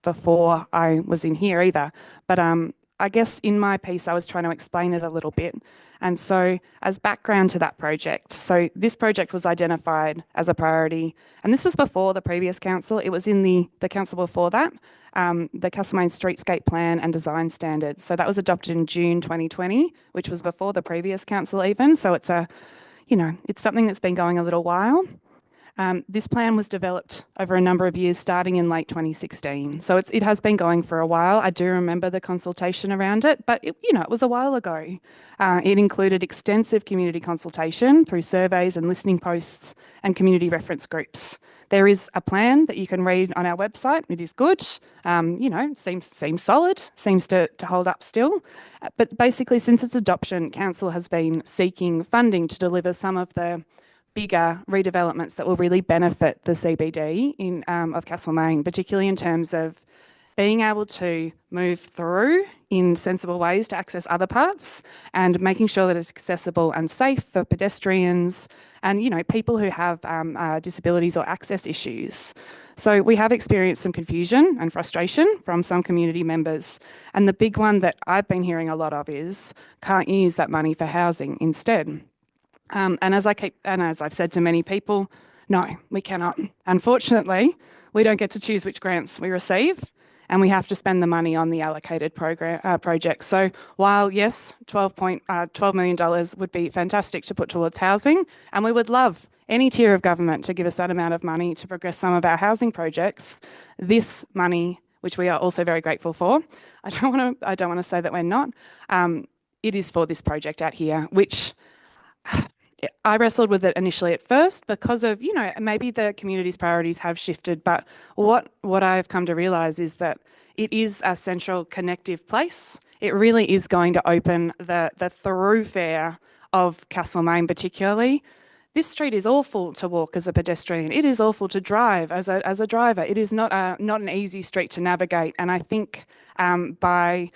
before I was in here either, but I guess in my piece I was trying to explain it a little bit. And so as background to that project, so this project was identified as a priority, and this was before the previous council. It was in the council before that, the Castlemaine Streetscape Plan and Design Standards. So that was adopted in June 2020, which was before the previous council even. So it's it's something that's been going a little while. This plan was developed over a number of years, starting in late 2016. So it has been going for a while. I do remember the consultation around it, but it was a while ago. It included extensive community consultation through surveys and listening posts and community reference groups. There is a plan that you can read on our website. It is good. Seems solid, seems to hold up still. But basically, since its adoption, council has been seeking funding to deliver some of the bigger redevelopments that will really benefit the CBD of Castlemaine, particularly in terms of being able to move through in sensible ways to access other parts, and making sure that it's accessible and safe for pedestrians and people who have disabilities or access issues. So we have experienced some confusion and frustration from some community members, and the big one that I've been hearing a lot of is, can't you use that money for housing instead? And as I've said to many people, no, we cannot. Unfortunately, we don't get to choose which grants we receive, and we have to spend the money on the allocated projects. So while, yes, $12 million would be fantastic to put towards housing, and we would love any tier of government to give us that amount of money to progress some of our housing projects, this money, which we are also very grateful for, I don't want to say that we're not, it is for this project out here, which I wrestled with it initially at first because of, maybe the community's priorities have shifted, but what I've come to realise is that it is a central connective place. It really is going to open the thoroughfare of Castlemaine particularly. This street is awful to walk as a pedestrian. It is awful to drive as a driver. It is not an easy street to navigate, and I think by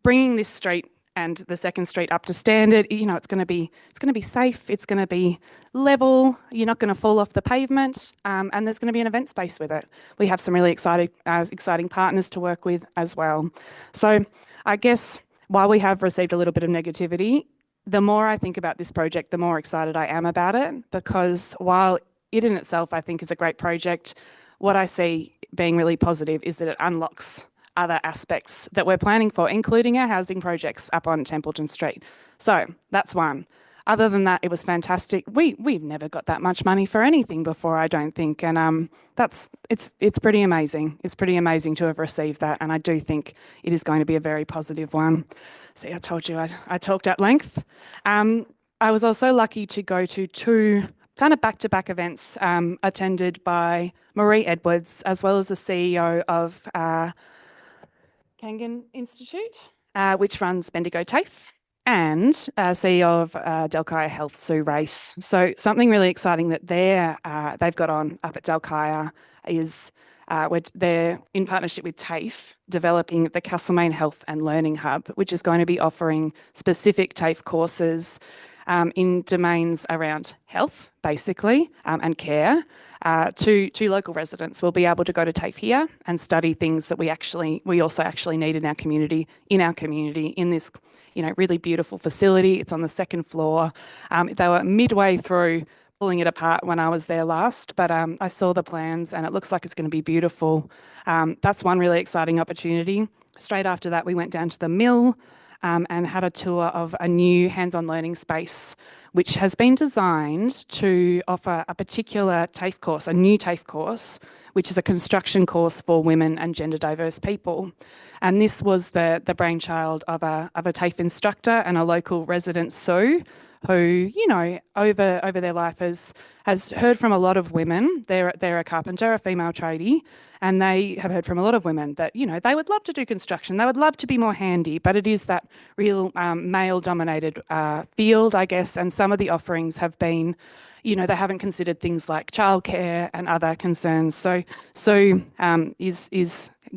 bringing this street and the second street up to standard, it's going to be safe, it's going to be level, you're not going to fall off the pavement, and there's going to be an event space with it. We have some really exciting partners to work with as well. So I guess while we have received a little bit of negativity, the more I think about this project, the more excited I am about it, because while it in itself I think is a great project, what I see being really positive is that it unlocks other aspects that we're planning for, including our housing projects up on Templeton Street. So that's one. other than that, it was fantastic. We've never got that much money for anything before, I don't think, and it's pretty amazing. It's pretty amazing to have received that, and I do think it is going to be a very positive one. See, I told you I talked at length. I was also lucky to go to two kind of back-to-back events attended by Marie Edwards, as well as the CEO of Kangan Institute, which runs Bendigo TAFE, and CEO of Dalkaya Health, Sue Race. So something really exciting that they've got on up at Dalkaya is they're in partnership with TAFE developing the Castlemaine Health and Learning Hub, which is going to be offering specific TAFE courses in domains around health, basically, and care. To local residents, we'll be able to go to TAFE here and study things that we also actually need in our community, in this, really beautiful facility. It's on the second floor. They were midway through pulling it apart when I was there last, but I saw the plans and it looks like it's going to be beautiful. That's one really exciting opportunity. Straight after that, we went down to the mill and had a tour of a new hands-on learning space, which has been designed to offer a particular TAFE course, a new TAFE course, which is a construction course for women and gender diverse people. And this was the brainchild of a TAFE instructor and a local resident, Sue, who, over their life has heard from a lot of women. They're a carpenter, a female tradie, and they have heard from a lot of women that, they would love to do construction. They would love to be more handy, but it is that real male-dominated field, I guess, and some of the offerings have been, they haven't considered things like childcare and other concerns. So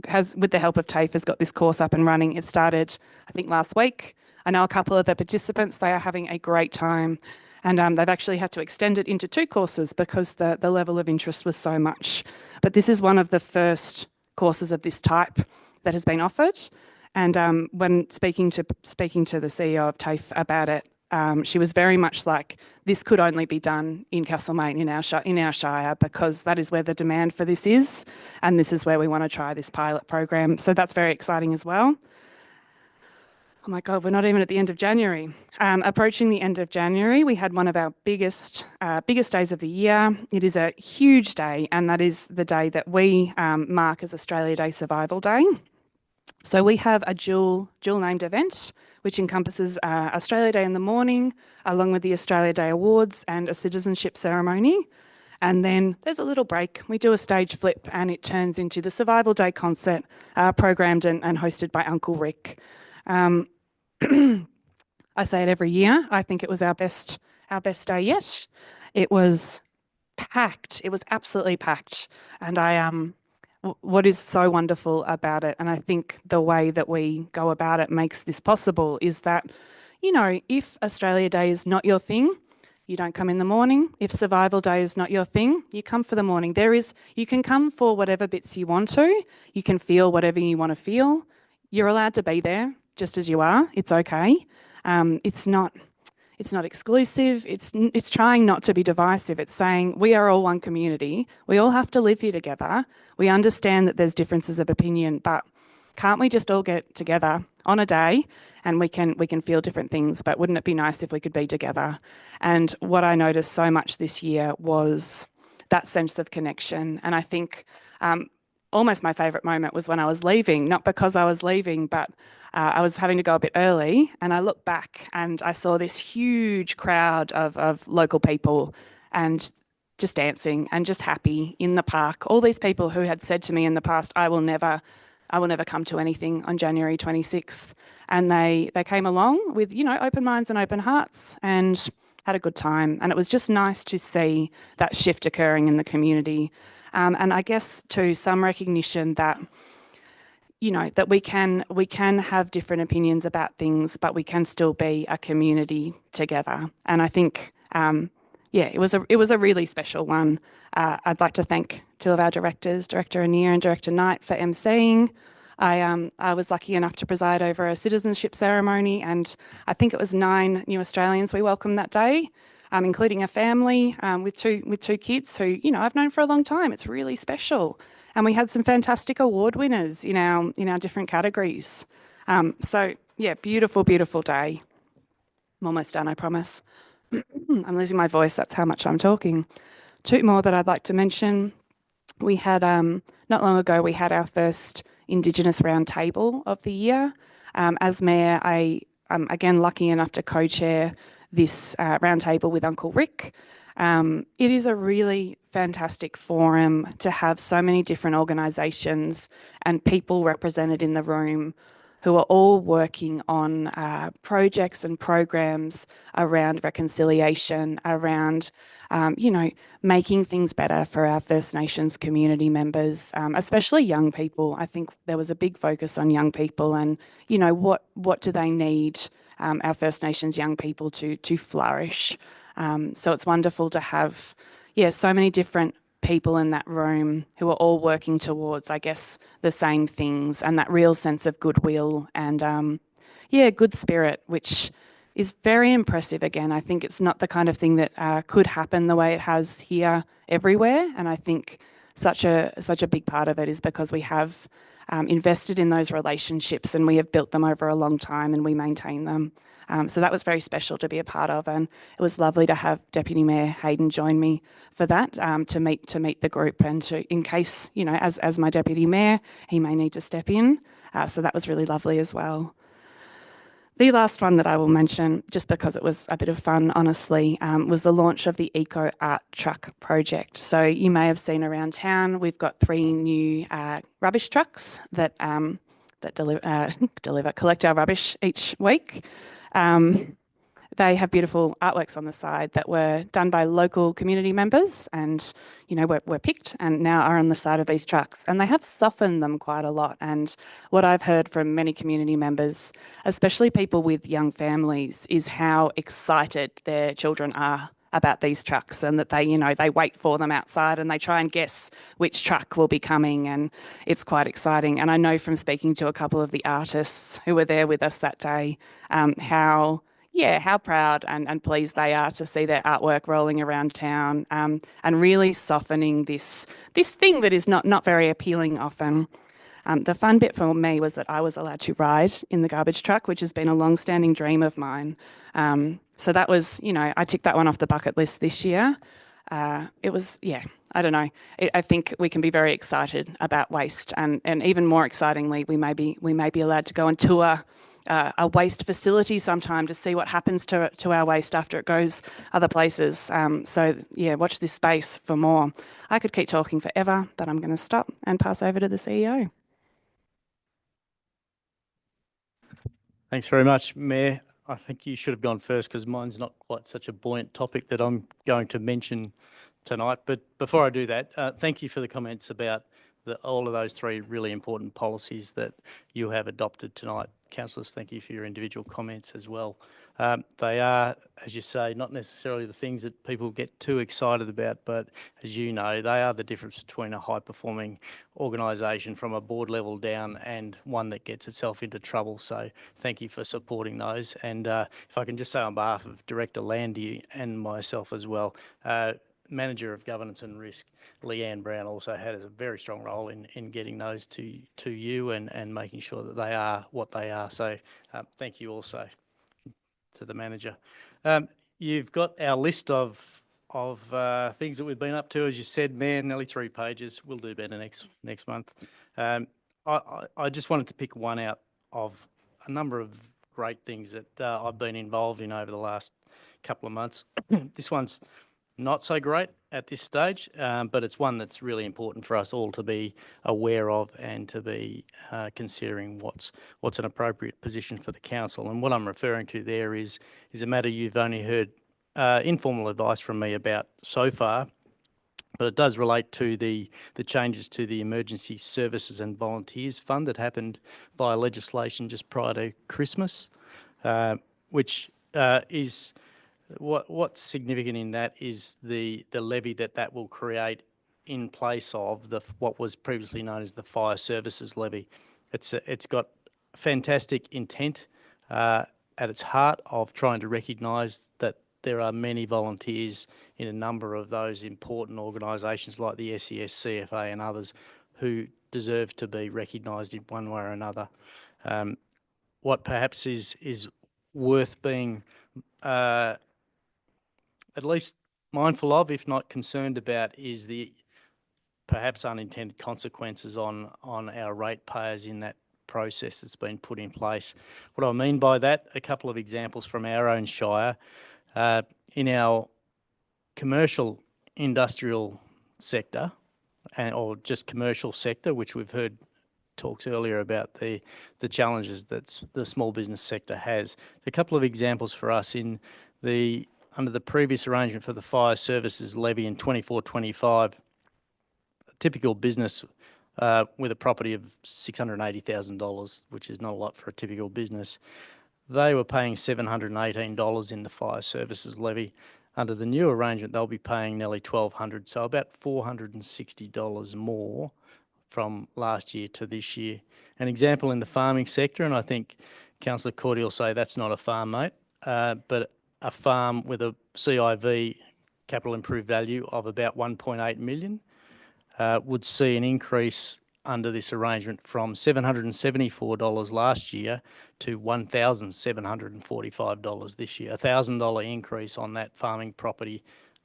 has, with the help of TAFE, has got this course up and running. It started, I think, last week. I know a couple of the participants, they are having a great time, and they've actually had to extend it into 2 courses because the level of interest was so much. But this is one of the first courses of this type that has been offered. And when speaking to the CEO of TAFE about it, she was very much like, this could only be done in Castlemaine, in our shire, because that is where the demand for this is, and this is where we want to try this pilot program. So that's very exciting as well. Oh my God, we're not even at the end of January. Approaching the end of January, we had one of our biggest days of the year. It is a huge day, and that is the day that we mark as Australia Day Survival Day. So we have a dual named event, which encompasses Australia Day in the morning, along with the Australia Day Awards and a citizenship ceremony. And then there's a little break. We do a stage flip and it turns into the Survival Day concert, programmed and hosted by Uncle Rick. I say it every year. I think it was our best day yet. It was packed. It was absolutely packed. And what is so wonderful about it, and I think the way that we go about it makes this possible, is that, if Australia Day is not your thing, you don't come in the morning. If Survival Day is not your thing, you come for the morning. You can come for whatever bits you want to. You can feel whatever you want to feel. You're allowed to be there just as you are. It's okay. It's not exclusive. It's trying not to be divisive. It's saying we are all one community. We all have to live here together. We understand that there's differences of opinion, but can't we just all get together on a day and we can feel different things? But wouldn't it be nice if we could be together? And what I noticed so much this year was that sense of connection. And I think almost my favourite moment was when I was leaving, not because I was leaving, but I was having to go a bit early, and I looked back and I saw this huge crowd of local people and just dancing and just happy in the park. All these people who had said to me in the past, I will never come to anything on January 26th. And they came along with, open minds and open hearts and had a good time. And it was just nice to see that shift occurring in the community. And I guess too, some recognition that, that we can have different opinions about things, but we can still be a community together. And I think, it was a really special one. I'd like to thank 2 of our directors, Director Anir and Director Knight, for emceeing. I was lucky enough to preside over a citizenship ceremony, and I think it was 9 new Australians we welcomed that day, including a family with two kids who, I've known for a long time. It's really special. And we had some fantastic award winners in our different categories. So yeah, beautiful, beautiful day. I'm almost done, I promise. I'm losing my voice. That's how much I'm talking. Two more that I'd like to mention. We had, not long ago, we had our first Indigenous Roundtable of the year. As Mayor, I'm again lucky enough to co-chair this roundtable with Uncle Rick. It is a really fantastic forum to have so many different organisations and people represented in the room who are all working on projects and programs around reconciliation, around, making things better for our First Nations community members, especially young people. I think there was a big focus on young people and, what do they need, our First Nations young people to flourish. So it's wonderful to have, so many different people in that room who are all working towards, I guess, the same things and that real sense of goodwill and, good spirit, which is very impressive. Again, I think it's not the kind of thing that could happen the way it has here everywhere. And I think such a big part of it is because we have invested in those relationships and we have built them over a long time and we maintain them. So that was very special to be a part of, and it was lovely to have Deputy Mayor Hayden join me for that, to meet the group and to, in case, as my Deputy Mayor, he may need to step in. So that was really lovely as well. The last one that I will mention, just because it was a bit of fun, honestly, was the launch of the Eco Art Truck project. So you may have seen around town, we've got 3 new rubbish trucks that collect our rubbish each week. They have beautiful artworks on the side that were done by local community members and, were picked and now are on the side of these trucks. And they have softened them quite a lot. And what I've heard from many community members, especially people with young families, is how excited their children are about these trucks and that they wait for them outside and they try and guess which truck will be coming, and it's quite exciting. And I know from speaking to a couple of the artists who were there with us that day, how proud and pleased they are to see their artwork rolling around town, and really softening this thing that is not very appealing often. The fun bit for me was that I was allowed to ride in the garbage truck, which has been a long-standing dream of mine. So that was, I ticked that one off the bucket list this year. It was, I don't know. I think we can be very excited about waste, and even more excitingly, we may be allowed to go and tour a waste facility sometime to see what happens to our waste after it goes other places. So watch this space for more. I could keep talking forever, but I'm going to stop and pass over to the CEO. Thanks very much, Mayor. I think you should have gone first because mine's not quite such a buoyant topic that I'm going to mention tonight. But before I do that, thank you for the comments about all of those 3 really important policies that you have adopted tonight. Councillors, thank you for your individual comments as well. They are, as you say, not necessarily the things that people get too excited about, but as you know, they are the difference between a high-performing organisation from a board level down and one that gets itself into trouble. So thank you for supporting those. And if I can just say on behalf of Director Landy and myself as well, Manager of Governance and Risk, Leanne Brown, also had a very strong role in getting those to you and making sure that they are what they are. So thank you also to the manager. You've got our list of things that we've been up to, as you said, Mayor, nearly 3 pages. We'll do better next month. I just wanted to pick one out of a number of great things that I've been involved in over the last couple of months. This one's not so great at this stage, but it's one that's really important for us all to be aware of and to be considering what's an appropriate position for the council. And what I'm referring to there is a matter you've only heard informal advice from me about so far, but it does relate to the changes to the Emergency Services and Volunteers Fund that happened via legislation just prior to Christmas, which is... What's significant in that is the levy that will create in place of what was previously known as the Fire Services Levy. It's got fantastic intent at its heart of trying to recognise that there are many volunteers in a number of those important organisations like the SES, CFA and others who deserve to be recognised in one way or another. What perhaps is worth being at least mindful of, if not concerned about, is the perhaps unintended consequences on our ratepayers in that process that's been put in place. What I mean by that, a couple of examples from our own shire. In our commercial industrial sector, or just commercial sector, which we've heard talks earlier about the challenges that the small business sector has. A couple of examples for us under the previous arrangement for the fire services levy in 24-25, a typical business with a property of $680,000, which is not a lot for a typical business, they were paying $718 in the fire services levy. Under the new arrangement, they'll be paying nearly $1,200, so about $460 more from last year to this year. An example in the farming sector, and I think Councillor Cordy will say that's not a farm, mate, but a farm with a CIV, capital improved value, of about 1.8 million would see an increase under this arrangement from $774 last year to $1,745 this year. $1,000 increase on that farming property,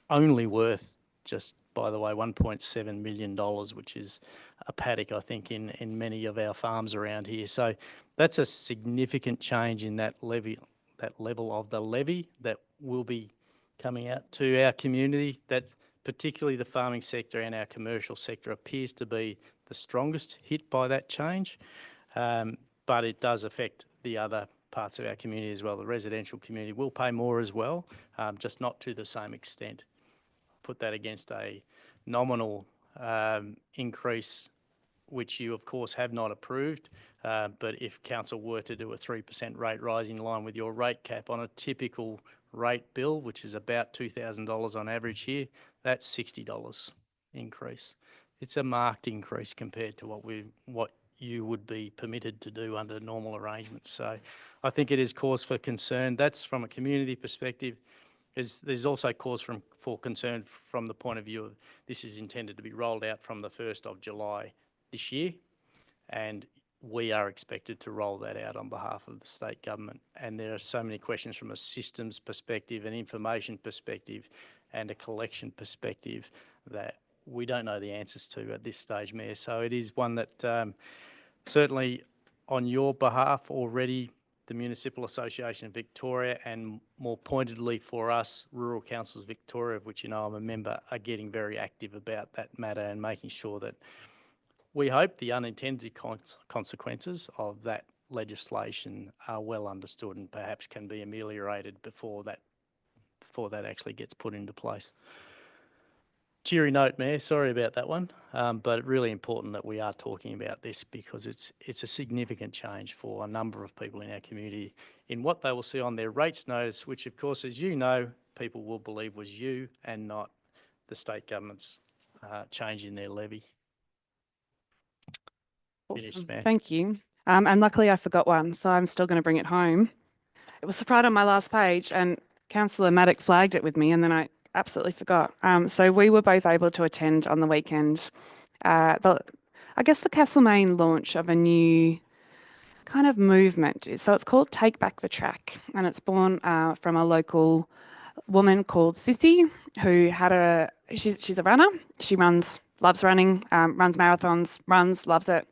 only worth, just by the way, $1.7 million, which is a paddock, I think, in many of our farms around here. So that's a significant change in that levy, that level of the levy that will be coming out to our community. That's particularly the farming sector and our commercial sector appears to be the strongest hit by that change, but it does affect the other parts of our community as well. The residential community will pay more as well, just not to the same extent. Put that against a nominal increase, which you of course have not approved, but if council were to do a 3% rate rise in line with your rate cap on a typical rate bill, which is about $2,000 on average here, that's $60 increase. It's a marked increase compared to what you would be permitted to do under normal arrangements. So I think it is cause for concern. That's from a community perspective. There's also cause for concern from the point of view of this is intended to be rolled out from the 1st of July this year, and we are expected to roll that out on behalf of the state government. And there are so many questions from a systems perspective, an information perspective, and a collection perspective that we don't know the answers to at this stage, Mayor. So it is one that certainly on your behalf already, the Municipal Association of Victoria, and more pointedly for us, Rural Councils Victoria, of which you know I'm a member, are getting very active about that matter and making sure that we hope the unintended consequences of that legislation are well understood and perhaps can be ameliorated before that actually gets put into place. Cheery note, Mayor, sorry about that one, but really important that we are talking about this because it's a significant change for a number of people in our community in what they will see on their rates notice, which of course, as you know, people will believe was you and not the state government's change in their levy. Awesome. Thank you. And luckily I forgot one, so I'm still going to bring it home. It was right on my last page and Councillor Maddock flagged it with me and then I absolutely forgot. So we were both able to attend on the weekend. I guess the Castlemaine launch of a new kind of movement. So it's called Take Back the Track, and it's born from a local woman called Sissy, who had she's a runner. She loves running, runs marathons, loves it.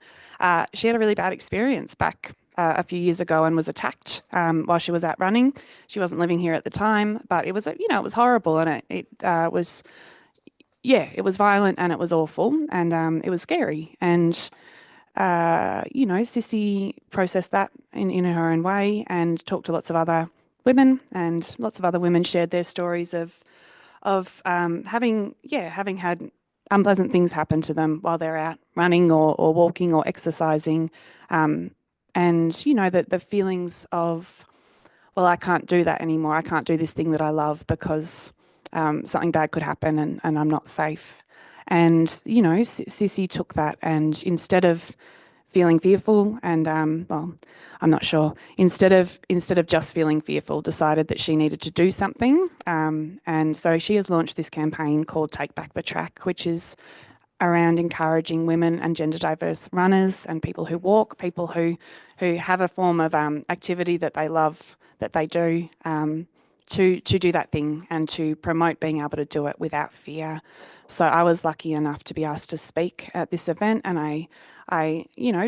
She had a really bad experience back a few years ago and was attacked while she was out running. She wasn't living here at the time, but it was, it was horrible, and it was violent and it was awful and it was scary. And Sissy processed that in her own way and talked to lots of other women, and lots of other women shared their stories of having had unpleasant things happen to them while they're out running or walking or exercising. And, that the feelings of, well, I can't do that anymore. I can't do this thing that I love because something bad could happen and I'm not safe. And, Sissy took that and instead of feeling fearful and, I'm not sure, instead of just feeling fearful, decided that she needed to do something. And so she has launched this campaign called Take Back the Track, which is around encouraging women and gender diverse runners and people who walk, people who have a form of activity that they love, that they do, to do that thing and to promote being able to do it without fear. So I was lucky enough to be asked to speak at this event, and I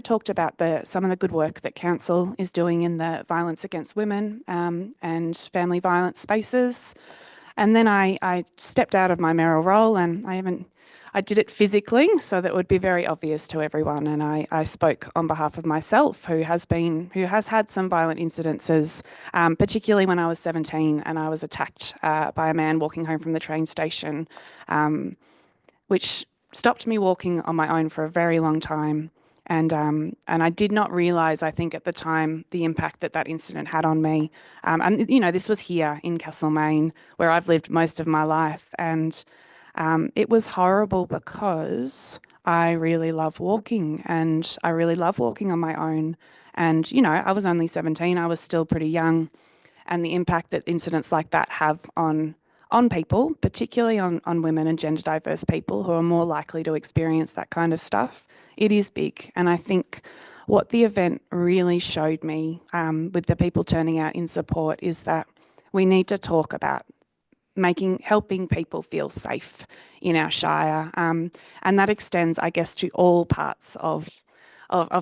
talked about some of the good work that council is doing in the violence against women and family violence spaces. And then I stepped out of my mayoral role, and I did it physically, so that would be very obvious to everyone. And I spoke on behalf of myself, who has had some violent incidences, particularly when I was 17 and I was attacked by a man walking home from the train station, which stopped me walking on my own for a very long time. And I did not realise, I think at the time, the impact that incident had on me. And this was here in Castlemaine, where I've lived most of my life. And it was horrible because I really love walking, and I really love walking on my own. And, I was only 17, I was still pretty young. And the impact that incidents like that have on people, particularly on women and gender diverse people who are more likely to experience that kind of stuff, it is big. And I think what the event really showed me with the people turning out in support is that we need to talk about helping people feel safe in our shire. And that extends, I guess, to all parts of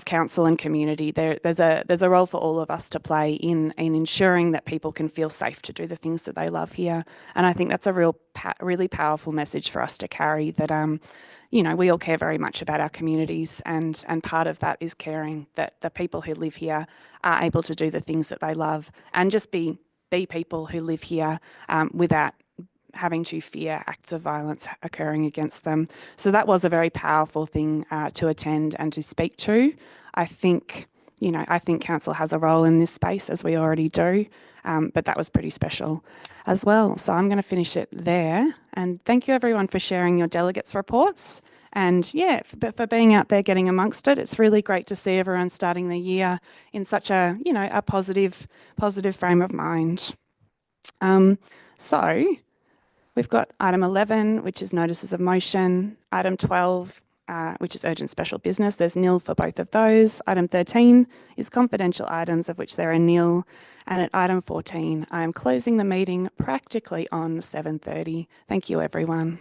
council and community. There's a role for all of us to play in ensuring that people can feel safe to do the things that they love here. And I think that's a really powerful message for us to carry, that we all care very much about our communities, and part of that is caring that the people who live here are able to do the things that they love, and just be people who live here without having to fear acts of violence occurring against them. So that was a very powerful thing to attend and to speak to. I think council has a role in this space, as we already do, but that was pretty special as well. So I'm going to finish it there. And thank you everyone for sharing your delegates' reports. And for being out there getting amongst it. It's really great to see everyone starting the year in such a positive frame of mind. So we've got item 11, which is notices of motion. Item 12, which is urgent special business. There's nil for both of those. Item 13 is confidential items, of which there are nil. And at item 14, I am closing the meeting practically on 7:30. Thank you, everyone.